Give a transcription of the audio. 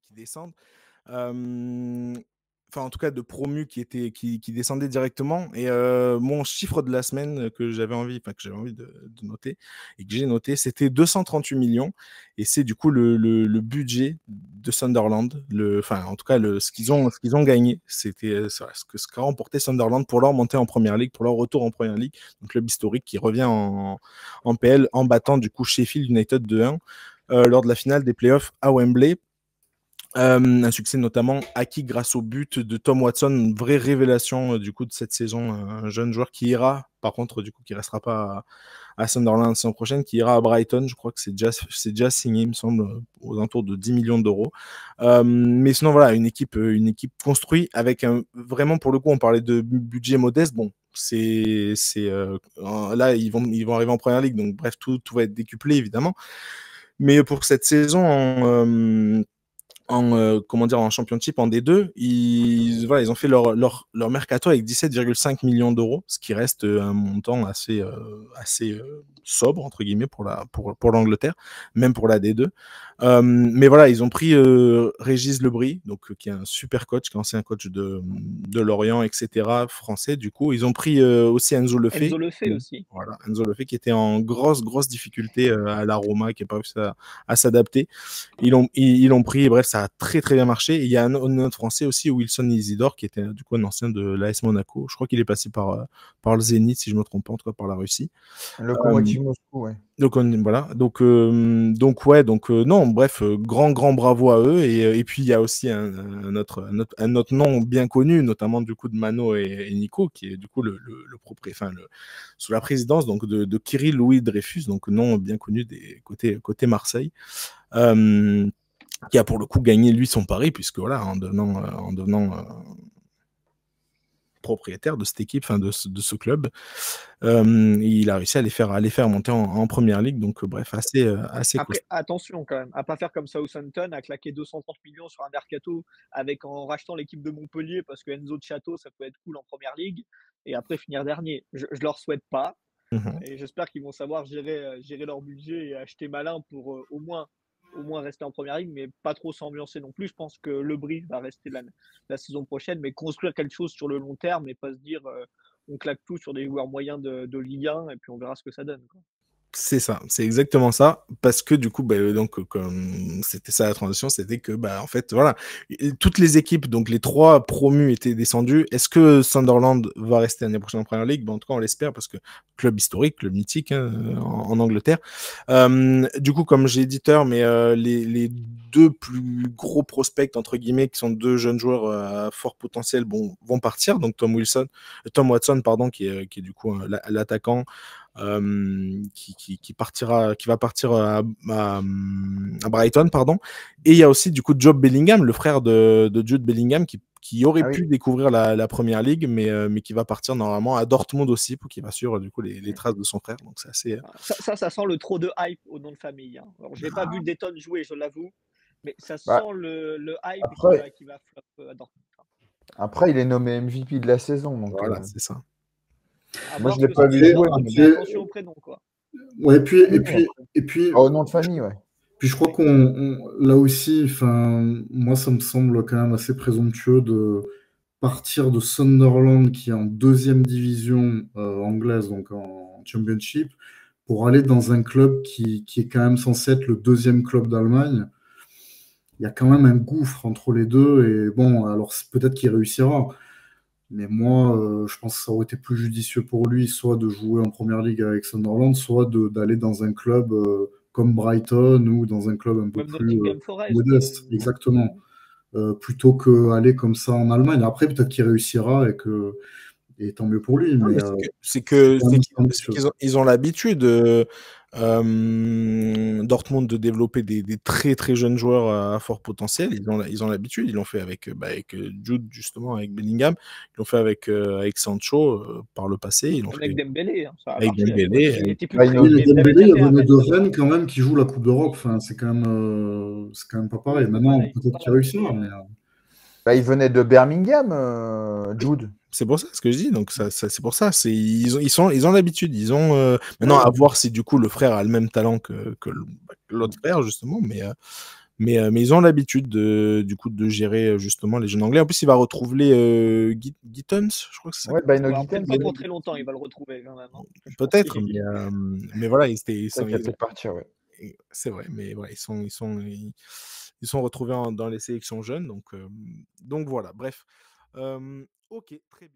qui descendent. Enfin, en tout cas, de promus qui descendaient directement. Et mon chiffre de la semaine que j'avais envie de noter et que j'ai noté, c'était 238 millions. Et c'est du coup le budget de Sunderland. Enfin, en tout cas, ce qu'ils ont gagné. C'était ce qu'a remporté Sunderland pour leur montée en Première Ligue, pour leur retour en Première Ligue. Donc, club historique qui revient en PL en battant du coup Sheffield United 2-1 lors de la finale des playoffs à Wembley. Un succès notamment acquis grâce au but de Tom Watson, une vraie révélation du coup de cette saison, un jeune joueur qui ira, par contre du coup qui restera pas à Sunderland la saison prochaine, qui ira à Brighton. Je crois que c'est déjà signé, il me semble, aux alentours de 10 millions d'euros. Mais sinon voilà, une équipe construite avec vraiment, pour le coup, on parlait de budget modeste. Bon, là ils vont arriver en Première Ligue, donc bref, tout va être décuplé évidemment. Mais pour cette saison en Championship, en D2, ils ont fait leur mercato avec 17,5 millions d'euros, ce qui reste un montant assez sobre, entre guillemets, pour l'Angleterre, même pour la D2. Mais voilà, ils ont pris Régis Lebris, donc, qui est un super coach, qui est ancien coach de Lorient, etc., français, du coup. Ils ont pris aussi Enzo Lefebvre. Enzo Lefebvre aussi. Voilà, Enzo Lefebvre qui était en grosse difficulté à la Roma, qui n'a pas réussi à s'adapter. Ils l'ont pris, et bref, ça a très bien marché. Et il y a un autre Français aussi, Wilson Isidore, qui était du coup un ancien de l'AS Monaco. Je crois qu'il est passé par le Zénith, si je ne me trompe pas, en tout cas par la Russie. Lokomotiv Moscou, ouais. Donc voilà, donc non, bref, grand bravo à eux. Et puis il y a aussi un autre nom bien connu, notamment du coup de Mano et Nico, qui est du coup sous la présidence donc de Kirill Louis Dreyfus, donc nom bien connu des côté Marseille, qui a pour le coup gagné lui son pari, puisque voilà, en devenant propriétaire de cette équipe, de ce club, il a réussi à les faire monter en Première Ligue. Donc bref, assez Après, costaud. attention quand même, à pas faire comme Southampton, à claquer 230 millions sur un mercato en rachetant l'équipe de Montpellier, parce que Enzo de Château, ça peut être cool en Première Ligue, et après finir dernier. Je leur souhaite pas, et j'espère qu'ils vont savoir gérer leur budget et acheter malin pour au moins rester en Première Ligue, mais pas trop s'ambiancer non plus. Je pense que Lebris va rester la saison prochaine, mais construire quelque chose sur le long terme et pas se dire on claque tout sur des joueurs moyens de Ligue 1 et puis on verra ce que ça donne, quoi. C'est ça, c'est exactement ça, parce que du coup, donc, comme c'était ça la transition, c'était que, en fait, voilà, toutes les équipes, donc les 3 promus étaient descendus. Est-ce que Sunderland va rester l'année prochaine en Première Ligue? En tout cas, on l'espère, parce que club historique, club mythique, en Angleterre. Du coup, comme j'ai dit, mais les 2 plus gros prospects, entre guillemets, qui sont 2 jeunes joueurs à fort potentiel, vont partir. Donc Tom Watson, pardon, qui est du coup l'attaquant, qui va partir à Brighton, pardon. Et il y a aussi du coup Job Bellingham, le frère de Jude Bellingham, qui aurait pu découvrir la Première Ligue, mais qui va partir normalement à Dortmund aussi, pour qu'il va suivre du coup les traces de son frère. Donc c'est assez. Ça sent le trop de hype au nom de famille, hein. Alors, je n'ai pas vu Dayton jouer, je l'avoue, mais ça sent le hype qui va flop à Dortmund. Après, il est nommé MVP de la saison. Donc, voilà, c'est ça. Moi, je ne l'ai pas vu jouer. Mais attention au prénom, quoi. Ouais, et puis au nom de famille, ouais. Puis je crois là aussi, moi, ça me semble quand même assez présomptueux de partir de Sunderland, qui est en 2e division anglaise, donc en Championship, pour aller dans un club qui est quand même censé être le 2e club d'Allemagne. Il y a quand même un gouffre entre les deux, et bon, alors peut-être qu'il réussira. Mais moi, je pense que ça aurait été plus judicieux pour lui, soit de jouer en Première Ligue avec Sunderland, soit d'aller dans un club comme Brighton ou dans un club un peu plus modeste. Exactement. Plutôt qu'aller comme ça en Allemagne. Après, peut-être qu'il réussira et tant mieux pour lui. Mais ils ont l'habitude, Dortmund, de développer des très jeunes joueurs à fort potentiel. Ils ont l'habitude. Ils l'ont fait avec Jude, justement, avec Bellingham. Ils l'ont fait avec Sancho par le passé. Ils l'ont fait avec Dembélé. Avec Dembélé. Dembélé, il venait de Rennes quand même, qui joue la Coupe d'Europe. C'est quand même pas pareil. Maintenant, peut-être qu'il réussira. Mais il venait de Birmingham, Jude. C'est pour ça ce que je dis. Donc c'est pour ça. Ils ont l'habitude. Ils ont maintenant à voir si du coup le frère a le même talent que l'autre frère, justement. Mais ils ont l'habitude du coup de gérer justement les jeunes anglais. En plus, il va retrouver Gittens, je crois que c'est ça. Ouais, Bino Alors, peut-être Gittens, pas pour très longtemps, il va le retrouver quand même. Hein. Je pense Peut-être, qu'il- mais voilà, ils c'est ça qui a peut-être partir, ouais. c'est vrai, mais voilà, ils sont retrouvés dans les sélections jeunes, donc voilà. Bref, ok, très bien.